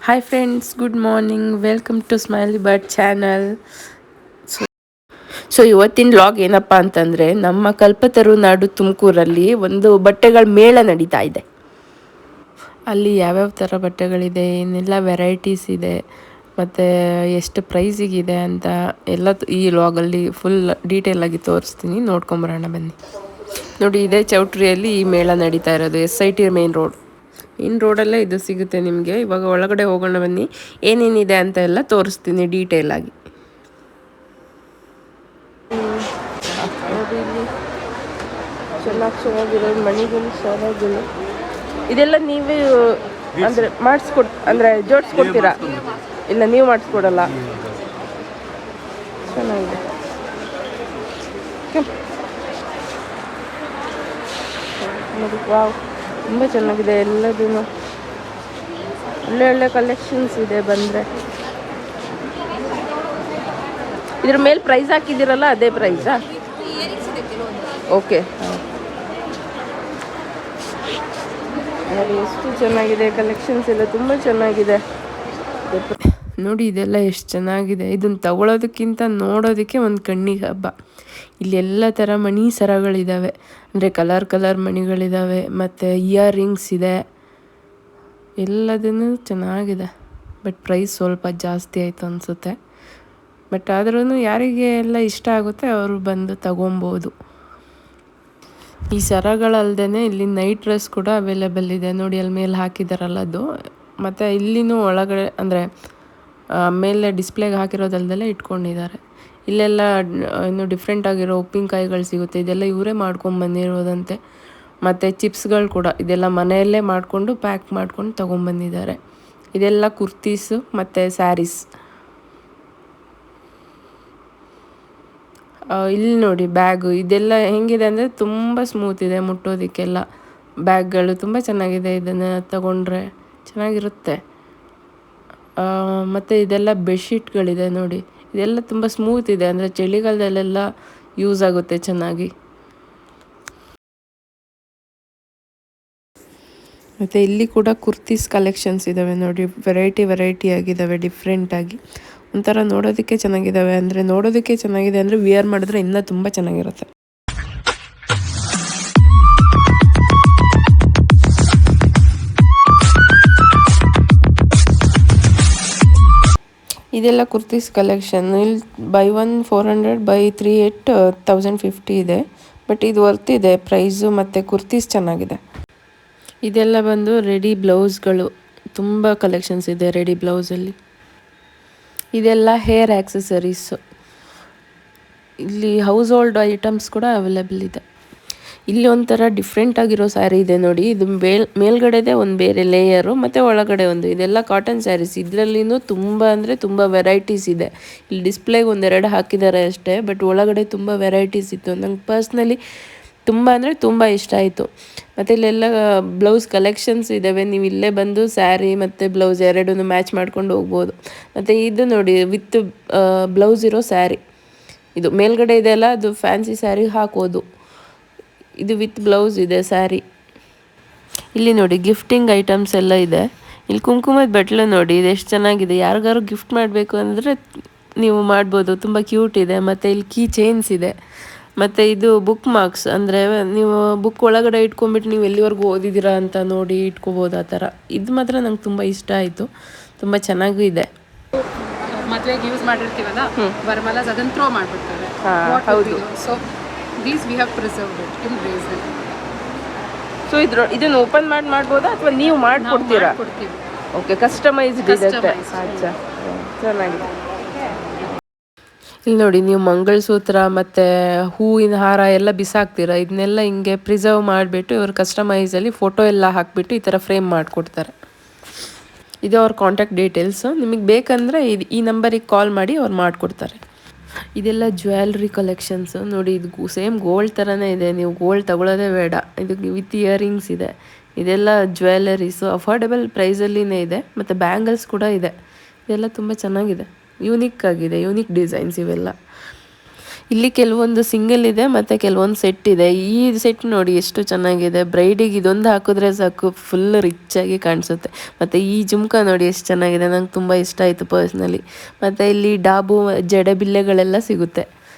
Hi friends, good morning. Welcome to smiley bird channel. So ಇವತ್ತಿನ vlog ಏನಪ್ಪ ಅಂತಂದರೆ, ನಮ್ಮ ಕಲ್ಪತರು ನಾಡು ತುಮಕೂರಲ್ಲಿ ಒಂದು ಬಟ್ಟೆಗಳ ಮೇಳ ನಡೀತಾ ಇದೆ. ಅಲ್ಲಿ ಯಾವ್ಯಾವ ಥರ ಬಟ್ಟೆಗಳಿದೆ, ಏನೆಲ್ಲ ವೆರೈಟೀಸ್ ಇದೆ, ಮತ್ತು ಎಷ್ಟು ಪ್ರೈಸಿಗಿದೆ ಅಂತ ಎಲ್ಲ ಈ ವ್ಲಾಗಲ್ಲಿ ಫುಲ್ ಡೀಟೇಲಾಗಿ ತೋರಿಸ್ತೀನಿ. ನೋಡ್ಕೊಂಬರೋಣ ಬನ್ನಿ. ನೋಡಿ, ಇದೇ ಚೌಟ್ರಿಯಲ್ಲಿ ಈ ಮೇಳ ನಡೀತಾ ಇರೋದು. SIT ಮೇನ್ ರೋಡಲ್ಲೇ ಇದು ಸಿಗುತ್ತೆ ನಿಮಗೆ. ಇವಾಗ ಒಳಗಡೆ ಹೋಗೋಣ ಬನ್ನಿ. ಏನೇನಿದೆ ಅಂತ ಎಲ್ಲ ತೋರಿಸ್ತೀನಿ ಡೀಟೇಲಾಗಿ. ನೋಡಿ, ಇಲ್ಲಿ ಚೆನ್ನಾಗಿರೋ ಮಣಿಗಳು, ಸರಗಳು, ಇದೆಲ್ಲ ನೀವೇ ಅಂದರೆ ಅಂದರೆ ಜೋಡಿಸ್ಕೊಡ್ತೀರಾ? ಇಲ್ಲ, ನೀವು ಮಾಡಿಸ್ಕೊಡಲ್ಲ. ಚೆನ್ನಾಗಿದೆ. ನೋಡಿ, ವಾವ್, ತುಂಬ ಚೆನ್ನಾಗಿದೆ. ಎಲ್ಲದೂ ಒಳ್ಳೆ ಕಲೆಕ್ಷನ್ಸ್ ಇದೆ. ಬಂದರೆ ಇದ್ರ ಮೇಲೆ ಪ್ರೈಸ್ ಹಾಕಿದ್ದೀರಲ್ಲ, ಅದೇ ಪ್ರೈಸಾ? ಓಕೆ. ಎಷ್ಟು ಚೆನ್ನಾಗಿದೆ ಕಲೆಕ್ಷನ್ಸ್ ಎಲ್ಲ, ತುಂಬ ಚೆನ್ನಾಗಿದೆ. ನೋಡಿ, ಇದೆಲ್ಲ ಎಷ್ಟು ಚೆನ್ನಾಗಿದೆ. ಇದನ್ನು ತಗೊಳ್ಳೋದಕ್ಕಿಂತ ನೋಡೋದಕ್ಕೆ ಒಂದು ಕಣ್ಣಿಗೆ ಹಬ್ಬ. ಇಲ್ಲಿ ಎಲ್ಲ ಥರ ಮಣಿ ಸರಗಳಿದ್ದಾವೆ, ಅಂದರೆ ಕಲರ್ ಮಣಿಗಳಿದ್ದಾವೆ, ಮತ್ತು ಇಯರ್ ರಿಂಗ್ಸ್ ಇದೆ. ಎಲ್ಲದೂ ಚೆನ್ನಾಗಿದೆ. ಬಟ್ ಪ್ರೈಸ್ ಸ್ವಲ್ಪ ಜಾಸ್ತಿ ಆಯಿತು ಅನಿಸುತ್ತೆ. ಬಟ್ ಆದ್ರೂ ಯಾರಿಗೆ ಎಲ್ಲ ಇಷ್ಟ ಆಗುತ್ತೆ ಅವರು ಬಂದು ತಗೊಬೋದು. ಈ ಸರಗಳಲ್ಲದೆ ಇಲ್ಲಿ ನೈಟ್ ಡ್ರೆಸ್ ಕೂಡ ಅವೈಲೇಬಲ್ ಇದೆ. ನೋಡಿ, ಅಲ್ಲಿ ಮೇಲೆ ಹಾಕಿದಾರಲ್ಲ ಅದು. ಮತ್ತು ಇಲ್ಲಿನೂ ಒಳಗಡೆ ಅಂದರೆ ಮೇಲೆ ಡಿಸ್ಪ್ಲೇಗೆ ಹಾಕಿರೋದಲ್ದೆಲ್ಲ ಇಟ್ಕೊಂಡಿದ್ದಾರೆ. ಇಲ್ಲೆಲ್ಲ ಇನ್ನು ಡಿಫ್ರೆಂಟ್ ಆಗಿರೋ ಉಪ್ಪಿನಕಾಯಿಗಳು ಸಿಗುತ್ತೆ. ಇದೆಲ್ಲ ಇವರೇ ಮಾಡ್ಕೊಂಡು ಬಂದಿರೋದಂತೆ. ಮತ್ತು ಚಿಪ್ಸ್ಗಳು ಕೂಡ ಇದೆಲ್ಲ ಮನೆಯಲ್ಲೇ ಮಾಡಿಕೊಂಡು ಪ್ಯಾಕ್ ಮಾಡ್ಕೊಂಡು ತೊಗೊಂಬಂದಿದ್ದಾರೆ. ಇದೆಲ್ಲ ಕುರ್ತೀಸು ಮತ್ತು ಸ್ಯಾರೀಸ್. ಇಲ್ಲಿ ನೋಡಿ, ಬ್ಯಾಗು ಇದೆಲ್ಲ ಹೆಂಗಿದೆ ಅಂದರೆ ತುಂಬ ಸ್ಮೂತ್ ಇದೆ ಮುಟ್ಟೋದಕ್ಕೆಲ್ಲ. ಬ್ಯಾಗ್ಗಳು ತುಂಬ ಚೆನ್ನಾಗಿದೆ. ಇದನ್ನು ತಗೊಂಡ್ರೆ ಚೆನ್ನಾಗಿರುತ್ತೆ. ಮತ್ತು ಇದೆಲ್ಲ ಬೆಡ್ಶೀಟ್ಗಳಿದೆ ನೋಡಿ. ಇದೆಲ್ಲ ತುಂಬ ಸ್ಮೂತ್ ಇದೆ, ಅಂದರೆ ಚಳಿಗಾಲದಲ್ಲೆಲ್ಲ ಯೂಸ್ ಆಗುತ್ತೆ ಚೆನ್ನಾಗಿ. ಮತ್ತು ಇಲ್ಲಿ ಕೂಡ ಕುರ್ತೀಸ್ ಕಲೆಕ್ಷನ್ಸ್ ಇದ್ದಾವೆ ನೋಡಿ. ವೆರೈಟಿ ಆಗಿದ್ದಾವೆ, ಡಿಫ್ರೆಂಟಾಗಿ. ಒಂಥರ ನೋಡೋದಕ್ಕೆ ಚೆನ್ನಾಗಿದ್ದಾವೆ. ಅಂದರೆ ನೋಡೋದಕ್ಕೆ ಚೆನ್ನಾಗಿದೆ ಅಂದರೆ ವಿಯರ್ ಮಾಡಿದ್ರೆ ಇನ್ನೂ ತುಂಬ ಚೆನ್ನಾಗಿರುತ್ತೆ. ಇದೆಲ್ಲ ಕುರ್ತೀಸ್ ಕಲೆಕ್ಷನ್. ಇಲ್ಲಿ ಬೈ 1 400, ಬೈ 3 8 1050 ಇದೆ. ಬಟ್ ಇದು ವರ್ತ್ ಇದೆ ಪ್ರೈಸು. ಮತ್ತು ಕುರ್ತೀಸ್ ಚೆನ್ನಾಗಿದೆ. ಇದೆಲ್ಲ ಬಂದು ರೆಡಿ ಬ್ಲೌಸ್ಗಳು. ತುಂಬ ಕಲೆಕ್ಷನ್ಸ್ ಇದೆ ರೆಡಿ ಬ್ಲೌಸಲ್ಲಿ. ಇದೆಲ್ಲ ಹೇರ್ ಆಕ್ಸೆಸರೀಸು. ಇಲ್ಲಿ ಹೌಸ್ ಹೋಲ್ಡ್ ಐಟಮ್ಸ್ ಕೂಡ ಅವೈಲೇಬಲ್ ಇದೆ. ಇಲ್ಲಿ ಒಂಥರ ಡಿಫ್ರೆಂಟ್ ಆಗಿರೋ ಸ್ಯಾರಿ ಇದೆ ನೋಡಿ. ಇದು ಮೇಲ್ಗಡೆದೇ ಒಂದು ಬೇರೆ ಲೇಯರು, ಮತ್ತು ಒಳಗಡೆ ಒಂದು. ಇದೆಲ್ಲ ಕಾಟನ್ ಸ್ಯಾರೀಸ್. ಇದರಲ್ಲಿನೂ ತುಂಬ ಅಂದರೆ ತುಂಬ ವೆರೈಟೀಸ್ ಇದೆ. ಇಲ್ಲಿ ಡಿಸ್ಪ್ಲೇಗೆ ಒಂದೆರಡು ಹಾಕಿದ್ದಾರೆ ಅಷ್ಟೇ, ಬಟ್ ಒಳಗಡೆ ತುಂಬ ವೆರೈಟೀಸ್ ಇತ್ತು. ನಂಗೆ ಪರ್ಸ್ನಲಿ ತುಂಬ ಅಂದರೆ ತುಂಬ ಇಷ್ಟ ಆಯಿತು. ಮತ್ತು ಇಲ್ಲೆಲ್ಲ ಬ್ಲೌಸ್ ಕಲೆಕ್ಷನ್ಸ್ ಇದ್ದಾವೆ. ನೀವು ಇಲ್ಲೇ ಬಂದು ಸ್ಯಾರಿ ಮತ್ತು ಬ್ಲೌಸ್ ಎರಡನ್ನೂ ಮ್ಯಾಚ್ ಮಾಡ್ಕೊಂಡು ಹೋಗ್ಬೋದು. ಮತ್ತು ಇದು ನೋಡಿ, ವಿತ್ ಬ್ಲೌಸ್ ಇರೋ ಸ್ಯಾರಿ. ಇದು ಮೇಲ್ಗಡೆ ಇದೆಲ್ಲ ಅದು ಫ್ಯಾನ್ಸಿ ಸ್ಯಾರಿ ಹಾಕೋದು. ಇದು ವಿತ್ ಬ್ಲೌಸ್ ಇದೆ ಸ್ಯಾರಿ. ಇಲ್ಲಿ ನೋಡಿ, ಗಿಫ್ಟಿಂಗ್ ಐಟಮ್ಸ್ ಎಲ್ಲ ಇದೆ. ಇಲ್ಲಿ ಕುಂಕುಮದ ಬಟ್ಲು ನೋಡಿ, ಇದು ಎಷ್ಟು ಚೆನ್ನಾಗಿದೆ. ಯಾರಿಗಾರು ಗಿಫ್ಟ್ ಮಾಡಬೇಕು ಅಂದರೆ ನೀವು ಮಾಡ್ಬೋದು. ತುಂಬ ಕ್ಯೂಟ್ ಇದೆ. ಮತ್ತು ಇಲ್ಲಿ ಕೀ ಚೈನ್ಸ್ ಇದೆ. ಮತ್ತು ಇದು ಬುಕ್ ಮಾರ್ಕ್ಸ್, ಅಂದರೆ ನೀವು ಬುಕ್ ಒಳಗಡೆ ಇಟ್ಕೊಂಡ್ಬಿಟ್ಟು ನೀವು ಎಲ್ಲಿವರೆಗೂ ಓದಿದ್ದೀರಾ ಅಂತ ನೋಡಿ ಇಟ್ಕೋಬೋದು, ಆ ಥರ. ಇದು ಮಾತ್ರ ನಂಗೆ ತುಂಬ ಇಷ್ಟ ಆಯಿತು. ತುಂಬ ಚೆನ್ನಾಗೂ ಇದೆ. ಮದುವೆಗೆ ಯೂಸ್ ಮಾಡಿರ್ತೀವಲ್ಲ ವರ್ಮಲಾಸ್, ಅದನ್ನು ಥ್ರೋ ಮಾಡಿಬಿಡ್ತಾರೆ. ಹೌದು. So these we have preserved it in resin. So ಇದನ್ನು ಓಪನ್ ಮಾಡ್ಬೋದಾ ಅಥವಾ ನೀವು ಮಾಡಿಕೊಡ್ತೀರಾ? ಓಕೆ, ಕಸ್ಟಮೈಸ್ಡ್ ಇದೆ. ಅಚ್ಚಾ, ಚೆನ್ನಾಗಿದೆ. ಇಲ್ಲಿ ನೋಡಿ, ನೀವು ಮಂಗಳಸೂತ್ರ ಮತ್ತು ಹೂವಿನ ಹಾರ ಎಲ್ಲ ಬಿಸಾಕ್ತೀರಾ. ಇದನ್ನೆಲ್ಲ ಹಿಂಗೆ ಪ್ರಿಸರ್ವ್ ಮಾಡಿಬಿಟ್ಟು ಇವರು ಕಸ್ಟಮೈಸಲ್ಲಿ ಫೋಟೋ ಎಲ್ಲ ಹಾಕಿಬಿಟ್ಟು ಈ ಥರ ಫ್ರೇಮ್ ಮಾಡಿಕೊಡ್ತಾರೆ. ಇದು ಅವ್ರ ಕಾಂಟ್ಯಾಕ್ಟ್ ಡೀಟೇಲ್ಸು. ನಿಮಗೆ ಬೇಕಂದರೆ ಈ ನಂಬರಿಗೆ ಕಾಲ್ ಮಾಡಿ ಅವ್ರು ಮಾಡಿಕೊಡ್ತಾರೆ. ಇದೆಲ್ಲ ಜ್ಯುವೆಲ್ರಿ ಕಲೆಕ್ಷನ್ಸು ನೋಡಿ. ಇದು ಸೇಮ್ ಗೋಲ್ಡ್ ಥರನೇ ಇದೆ. ನೀವು ಗೋಲ್ಡ್ ತಗೊಳ್ಳೋದೇ ಬೇಡ. ಇದು ವಿತ್ ಇಯರಿಂಗ್ಸ್ ಇದೆ. ಇದೆಲ್ಲ ಜ್ಯುವೆಲರೀಸು ಅಫೋರ್ಡೆಬಲ್ ಪ್ರೈಸಲ್ಲಿನೇ ಇದೆ. ಮತ್ತು ಬ್ಯಾಂಗಲ್ಸ್ ಕೂಡ ಇದೆ. ಇದೆಲ್ಲ ತುಂಬ ಚೆನ್ನಾಗಿದೆ, ಯೂನಿಕ್ ಆಗಿದೆ. ಯೂನಿಕ್ ಡಿಸೈನ್ಸ್ ಇವೆಲ್ಲ. ಇಲ್ಲಿ ಕೆಲವೊಂದು ಸಿಂಗಲ್ ಇದೆ ಮತ್ತು ಕೆಲವೊಂದು ಸೆಟ್ ಇದೆ. ಈ ಸೆಟ್ ನೋಡಿ ಎಷ್ಟು ಚೆನ್ನಾಗಿದೆ. ಬ್ರೈಡಿಗೆ ಇದೊಂದು ಹಾಕಿದ್ರೆ ಸಾಕು, ಫುಲ್ ರಿಚ್ಚಾಗಿ ಕಾಣಿಸುತ್ತೆ. ಮತ್ತು ಈ ಜುಮ್ಕ ನೋಡಿ ಎಷ್ಟು ಚೆನ್ನಾಗಿದೆ, ನಂಗೆ ತುಂಬ ಇಷ್ಟ ಆಯಿತು ಪರ್ಸ್ನಲಿ. ಮತ್ತು ಇಲ್ಲಿ ಡಾಬು ಜಡೆಬಿಲ್ಲೆಗಳೆಲ್ಲ ಸಿಗುತ್ತೆ.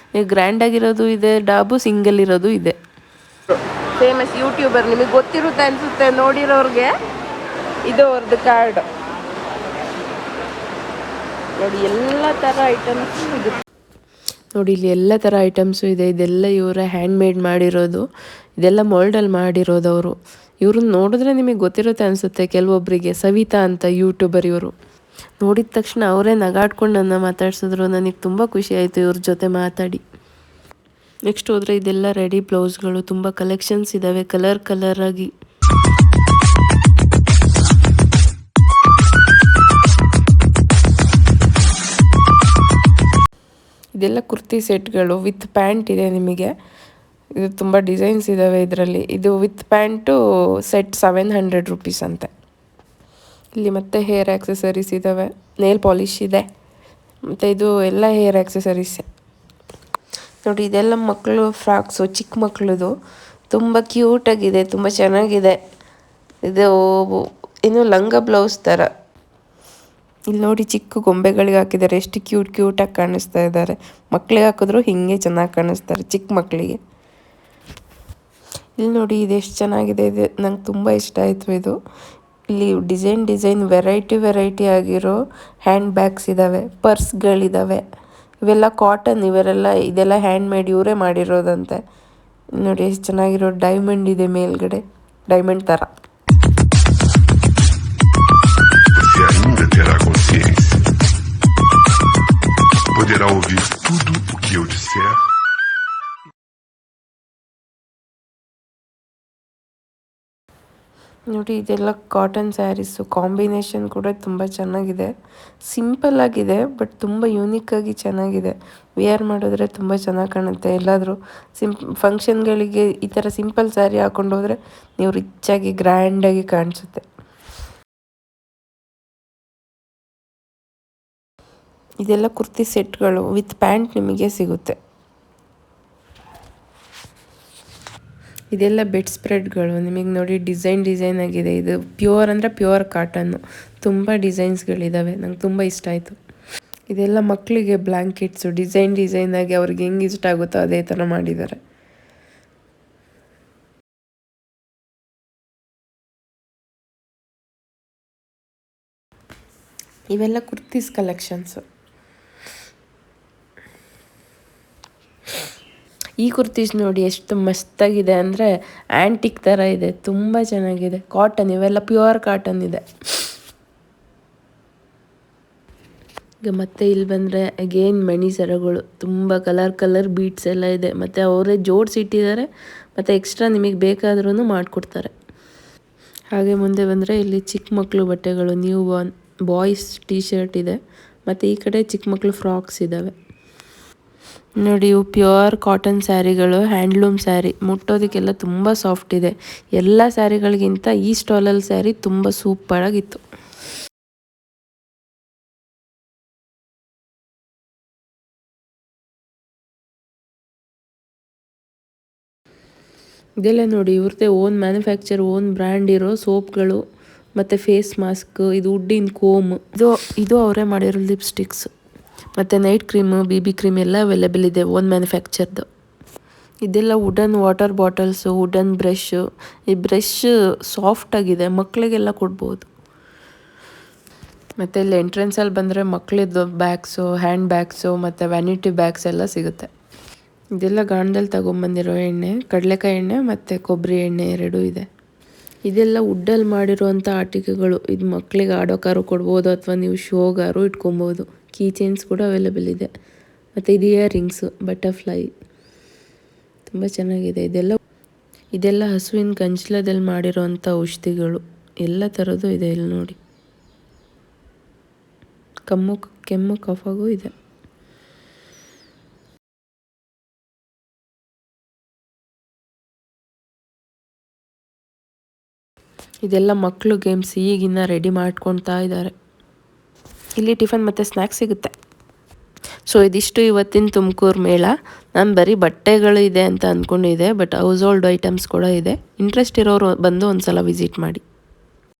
ಗ್ರ್ಯಾಂಡಾಗಿರೋದು ಇದೆ, ಡಾಬು ಸಿಂಗಲ್ ಇರೋದು ಇದೆ. ಫೇಮಸ್ ಯೂಟ್ಯೂಬರ್, ನಿಮಗೆ ಗೊತ್ತಿರುತ್ತೆ ಅನಿಸುತ್ತೆ ನೋಡಿರೋರಿಗೆ. ಇದು ಅವ್ರದ್ದು ಕಾರ್ಡ್ ನೋಡಿ, ಎಲ್ಲ ಥರ ಐಟಮ್ಸ್ ಸಿಗುತ್ತೆ ನೋಡಿ. ಇಲ್ಲಿ ಎಲ್ಲ ಥರ ಐಟಮ್ಸು ಇದೆ. ಇದೆಲ್ಲ ಇವರ ಹ್ಯಾಂಡ್ ಮೇಡ್ ಮಾಡಿರೋದು, ಇದೆಲ್ಲ ಮೋಲ್ಡಲ್ಲಿ ಮಾಡಿರೋದು ಅವರು. ಇವ್ರನ್ನ ನೋಡಿದ್ರೆ ನಿಮಗೆ ಗೊತ್ತಿರುತ್ತೆ ಅನಿಸುತ್ತೆ ಕೆಲವೊಬ್ಬರಿಗೆ. ಸವಿತಾ ಅಂತ ಯೂಟ್ಯೂಬರ್ ಇವರು. ನೋಡಿದ ತಕ್ಷಣ ಅವರೇ ನಗಾಡ್ಕೊಂಡು ನನ್ನ ಮಾತಾಡ್ಸಿದ್ರು. ನನಗೆ ತುಂಬ ಖುಷಿ ಆಯಿತು ಇವ್ರ ಜೊತೆ ಮಾತಾಡಿ. ನೆಕ್ಸ್ಟ್ ಹೋದರೆ ಇದೆಲ್ಲ ರೆಡಿ ಬ್ಲೌಸ್ಗಳು, ತುಂಬ ಕಲೆಕ್ಷನ್ಸ್ ಇದ್ದಾವೆ ಕಲರ್ ಆಗಿ. ಇದೆಲ್ಲ ಕುರ್ತಿ ಸೆಟ್ಗಳು ವಿತ್ ಪ್ಯಾಂಟ್ ಇದೆ ನಿಮಗೆ. ಇದು ತುಂಬ ಡಿಸೈನ್ಸ್ ಇದ್ದಾವೆ ಇದರಲ್ಲಿ. ಇದು ವಿತ್ ಪ್ಯಾಂಟು ಸೆಟ್ 700 ರೂಪೀಸ್ ಅಂತೆ. ಇಲ್ಲಿ ಮತ್ತೆ ಹೇರ್ ಆಕ್ಸೆಸರೀಸ್ ಇದ್ದಾವೆ, ನೇಲ್ ಪಾಲಿಶ್ ಇದೆ, ಮತ್ತು ಇದು ಎಲ್ಲ ಹೇರ್ ಆಕ್ಸೆಸರೀಸೇ ನೋಡಿ. ಇದೆಲ್ಲ ಮಕ್ಕಳು ಫ್ರಾಕ್ಸು, ಚಿಕ್ಕ ಮಕ್ಕಳದು, ತುಂಬ ಕ್ಯೂಟಾಗಿದೆ, ತುಂಬ ಚೆನ್ನಾಗಿದೆ. ಇದು ಇನ್ನು ಲಂಗ ಬ್ಲೌಸ್ ಥರ. ಇಲ್ಲಿ ನೋಡಿ ಚಿಕ್ಕ ಗೊಂಬೆಗಳಿಗೆ ಹಾಕಿದ್ದಾರೆ, ಎಷ್ಟು ಕ್ಯೂಟಾಗಿ ಕಾಣಿಸ್ತಾ ಇದ್ದಾರೆ. ಮಕ್ಳಿಗೆ ಹಾಕಿದ್ರು ಹಿಂಗೆ ಚೆನ್ನಾಗಿ ಕಾಣಿಸ್ತಾರೆ, ಚಿಕ್ಕ ಮಕ್ಕಳಿಗೆ. ಇಲ್ಲಿ ನೋಡಿ ಇದೆಷ್ಟು ಚೆನ್ನಾಗಿದೆ, ಇದೆ ನಂಗೆ ತುಂಬ ಇಷ್ಟ ಆಯಿತು ಇದು. ಇಲ್ಲಿ ಡಿಸೈನ್ ವೆರೈಟಿ ಆಗಿರೋ ಹ್ಯಾಂಡ್ ಬ್ಯಾಗ್ಸ್ ಇದ್ದಾವೆ, ಪರ್ಸ್ಗಳಿದ್ದಾವೆ. ಇವೆಲ್ಲ ಕಾಟನ್, ಇದೆಲ್ಲ ಹ್ಯಾಂಡ್ ಮೇಡ್, ಇವರೇ ಮಾಡಿರೋದಂತೆ. ನೋಡಿ ಎಷ್ಟು ಚೆನ್ನಾಗಿರೋ ಡೈಮಂಡ್ ಇದೆ ಮೇಲ್ಗಡೆ, ಡೈಮಂಡ್ ಥರ. Ainda terá consciência. Poderá ouvir tudo o que eu disser. ನೋಡಿ ಇದೆಲ್ಲ ಕಾಟನ್ ಸ್ಯಾರೀಸು, ಕಾಂಬಿನೇಷನ್ ಕೂಡ ತುಂಬ ಚೆನ್ನಾಗಿದೆ. ಸಿಂಪಲ್ ಆಗಿದೆ ಬಟ್ ತುಂಬ ಯೂನಿಕ್ಕಾಗಿ ಚೆನ್ನಾಗಿದೆ. ವೇರ್ ಮಾಡಿದ್ರೆ ತುಂಬ ಚೆನ್ನಾಗಿ ಕಾಣುತ್ತೆ. ಎಲ್ಲಾದರೂ ಫಂಕ್ಷನ್ಗಳಿಗೆ ಈ ಥರ ಸಿಂಪಲ್ ಸ್ಯಾರಿ ಹಾಕ್ಕೊಂಡು ಹೋದರೆ ನೀವು ರಿಚ್ಚಾಗಿ ಗ್ರ್ಯಾಂಡಾಗಿ ಕಾಣಿಸುತ್ತೆ. ಇದೆಲ್ಲ ಕುರ್ತಿ ಸೆಟ್ಗಳು ವಿತ್ ಪ್ಯಾಂಟ್ ನಿಮಗೆ ಸಿಗುತ್ತೆ. ಇದೆಲ್ಲ ಬೆಡ್ ಸ್ಪ್ರೆಡ್ಗಳು ನಿಮಗೆ ನೋಡಿ, ಡಿಸೈನ್ ಆಗಿದೆ. ಇದು ಪ್ಯೂರ್ ಅಂದರೆ ಪ್ಯೂರ್ ಕಾಟನ್ನು, ತುಂಬ ಡಿಸೈನ್ಸ್ಗಳಿದ್ದಾವೆ. ನಂಗೆ ತುಂಬ ಇಷ್ಟ ಆಯಿತು. ಇದೆಲ್ಲ ಮಕ್ಕಳಿಗೆ ಬ್ಲ್ಯಾಂಕೆಟ್ಸು, ಡಿಸೈನ್ ಆಗಿ ಅವ್ರಿಗೆ ಹೆಂಗೆ ಇಷ್ಟ ಆಗುತ್ತೋ ಅದೇ ಥರ ಮಾಡಿದ್ದಾರೆ. ಇವೆಲ್ಲ ಕುರ್ತೀಸ್ ಕಲೆಕ್ಷನ್ಸು. ಈ ಕುರ್ತೀಸ್ ನೋಡಿ ಎಷ್ಟು ಮಸ್ತಾಗಿದೆ ಅಂದರೆ ಆ್ಯಂಟಿಕ್ ಥರ ಇದೆ, ತುಂಬ ಚೆನ್ನಾಗಿದೆ. ಕಾಟನ್, ಇವೆಲ್ಲ ಪ್ಯೂರ್ ಕಾಟನ್ ಇದೆ. ಈಗ ಮತ್ತೆ ಇಲ್ಲಿ ಬಂದರೆ ಅಗೇನ್ ಮಣಿ ಸರಗಳು, ತುಂಬ ಕಲರ್ ಬೀಟ್ಸ್ ಎಲ್ಲ ಇದೆ. ಮತ್ತು ಅವರೇ ಜೋಡಿಸಿಟ್ಟಿದ್ದಾರೆ, ಮತ್ತು ಎಕ್ಸ್ಟ್ರಾ ನಿಮಗೆ ಬೇಕಾದ್ರೂ ಮಾಡಿಕೊಡ್ತಾರೆ. ಹಾಗೆ ಮುಂದೆ ಬಂದರೆ ಇಲ್ಲಿ ಚಿಕ್ಕ ಮಕ್ಕಳು ಬಟ್ಟೆಗಳು, new Born boys T shirt ಇದೆ. ಮತ್ತು ಈ ಕಡೆ ಚಿಕ್ಕ ಮಕ್ಕಳು ಫ್ರಾಕ್ಸ್ ಇದ್ದಾವೆ ನೋಡಿ. ಇವು ಪ್ಯೂರ್ ಕಾಟನ್ ಸ್ಯಾರಿಗಳು, ಹ್ಯಾಂಡ್ಲೂಮ್ ಸ್ಯಾರಿ. ಮುಟ್ಟೋದಕ್ಕೆಲ್ಲ ತುಂಬ ಸಾಫ್ಟ್ ಇದೆ. ಎಲ್ಲ ಸ್ಯಾರಿಗಳಿಗಿಂತ ಈ ಸ್ಟಾಲಲ್ಲಿ ಸ್ಯಾರಿ ತುಂಬ ಸೂಪರಾಗಿತ್ತು. ಇದೆಲ್ಲ ನೋಡಿ ಇವ್ರದ್ದೇ ಓನ್ ಮ್ಯಾನುಫ್ಯಾಕ್ಚರ್, ಓನ್ ಬ್ರ್ಯಾಂಡ್ ಇರೋ ಸೋಪ್ಗಳು, ಮತ್ತು ಫೇಸ್ ಮಾಸ್ಕ್, ಇದು ವುಡ್ಡಿನ ಕೋಮ್, ಇದು ಅವರೇ ಮಾಡಿರೋ ಲಿಪ್ಸ್ಟಿಕ್ಸ್, ಮತ್ತು ನೈಟ್ ಕ್ರೀಮು, BB ಕ್ರೀಮ್ ಎಲ್ಲ ಅವೈಲೇಬಲ್ ಇದೆ, ಓನ್ ಮ್ಯಾನುಫ್ಯಾಕ್ಚರ್ದು. ಇದೆಲ್ಲ wooden water bottles, wooden brush. ಈ ಬ್ರಷ್ ಸಾಫ್ಟಾಗಿದೆ, ಮಕ್ಕಳಿಗೆಲ್ಲ ಕೊಡ್ಬೋದು. ಮತ್ತು ಇಲ್ಲಿ ಎಂಟ್ರೆನ್ಸಲ್ಲಿ ಬಂದರೆ ಮಕ್ಕಳಿದ್ದು ಬ್ಯಾಗ್ಸು, ಹ್ಯಾಂಡ್ ಬ್ಯಾಗ್ಸು, ಮತ್ತು ವ್ಯಾನಿಟಿ ಬ್ಯಾಗ್ಸ್ ಎಲ್ಲ ಸಿಗುತ್ತೆ. ಇದೆಲ್ಲ ಗಾಣದಲ್ಲಿ ತಗೊಂಬಂದಿರೋ ಎಣ್ಣೆ, ಕಡಲೆಕಾಯಿ ಎಣ್ಣೆ ಮತ್ತು ಕೊಬ್ಬರಿ ಎಣ್ಣೆ ಎರಡೂ ಇದೆ. ಇದೆಲ್ಲ ವುಡ್ಡಲ್ಲಿ ಮಾಡಿರೋವಂಥ ಆಟಿಕೆಗಳು. ಇದು ಮಕ್ಕಳಿಗೆ ಆಡೋಕಾರು ಕೊಡ್ಬೋದು, ಅಥವಾ ನೀವು ಶೋಗಾರು ಇಟ್ಕೊಬೋದು. ಕೀ ಚೈನ್ಸ್ ಕೂಡ ಅವೈಲೇಬಲ್ ಇದೆ. ಮತ್ತು ಇದು ಇಯರಿಂಗ್ಸು, ಬಟರ್ಫ್ಲೈ, ತುಂಬ ಚೆನ್ನಾಗಿದೆ. ಇದೆಲ್ಲ ಹಸುವಿನ ಗಂಜಲದಲ್ಲಿ ಮಾಡಿರೋವಂಥ ಔಷಧಿಗಳು, ಎಲ್ಲ ಥರದ್ದು ಇದೆ ಇಲ್ಲಿ ನೋಡಿ. ಕೆಮ್ಮು ಕಫಗೂ ಇದೆ. ಇದೆಲ್ಲ ಮಕ್ಕಳು ಗೇಮ್ಸ್, ಈಗಿನ್ನ ರೆಡಿ ಮಾಡ್ಕೊಳ್ತಾ ಇದ್ದಾರೆ. ಇಲ್ಲಿ ಟಿಫನ್ ಮತ್ತು ಸ್ನ್ಯಾಕ್ಸ್ ಸಿಗುತ್ತೆ. ಸೊ ಇದಿಷ್ಟು ಇವತ್ತಿನ ತುಮಕೂರು ಮೇಳ. ನಾನು ಬರೀ ಬಟ್ಟೆಗಳು ಇದೆ ಅಂತ ಅಂದ್ಕೊಂಡಿದ್ದೆ, ಬಟ್ ಹೌಸ್ ಹೋಲ್ಡ್ ಐಟಮ್ಸ್ ಕೂಡ ಇದೆ. ಇಂಟ್ರೆಸ್ಟ್ ಇರೋರು ಬಂದು ಒಂದು ಸಲ ವಿಸಿಟ್ ಮಾಡಿ.